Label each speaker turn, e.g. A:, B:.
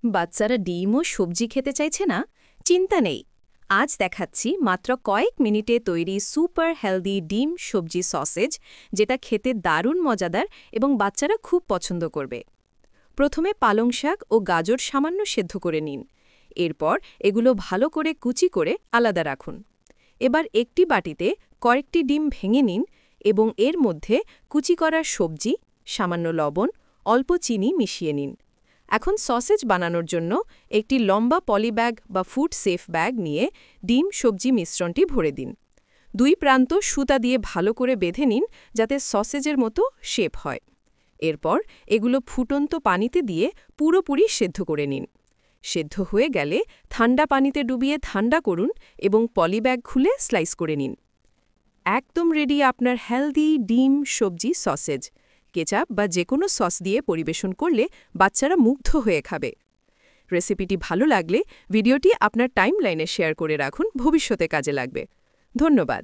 A: বাচ্চারা ডিম ও সবজি খেতে চাইছে না? চিন্তা নেই। আজ দেখাচ্ছি মাত্র কয়েক মিনিটে তৈরি সুপার হেলদি ডিম সবজি সসেজ, যেটা খেতে দারুণ মজাদার এবং বাচ্চারা খুব পছন্দ করবে। প্রথমে পালং শাক ও গাজর সামান্য সেদ্ধ করে নিন। এরপর এগুলো ভালো করে কুচি করে আলাদা রাখুন। এবার একটি বাটিতে কয়েকটি ডিম ভেঙে নিন এবং এর মধ্যে কুচি করা সবজি, সামান্য লবণ, অল্প চিনি মিশিয়ে নিন। এখন সসেজ বানানোর জন্য একটি লম্বা পলিব্যাগ বা ফুড সেফ ব্যাগ নিয়ে ডিম সবজি মিশ্রণটি ভরে দিন। দুই প্রান্ত সুতা দিয়ে ভালো করে বেঁধে নিন, যাতে সসেজের মতো শেপ হয়। এরপর এগুলো ফুটন্ত পানিতে দিয়ে পুরোপুরি সেদ্ধ করে নিন। সেদ্ধ হয়ে গেলে ঠান্ডা পানিতে ডুবিয়ে ঠান্ডা করুন এবং পলিব্যাগ খুলে স্লাইস করে নিন। একদম রেডি আপনার হেলদি ডিম সবজি সসেজ। কেচাপ বা যে কোনো সস দিয়ে পরিবেশন করলে বাচ্চারা মুগ্ধ হয়ে খাবে। রেসিপিটি ভালো লাগলে ভিডিওটি আপনার টাইমলাইনে শেয়ার করে রাখুন, ভবিষ্যতে কাজে লাগবে। ধন্যবাদ।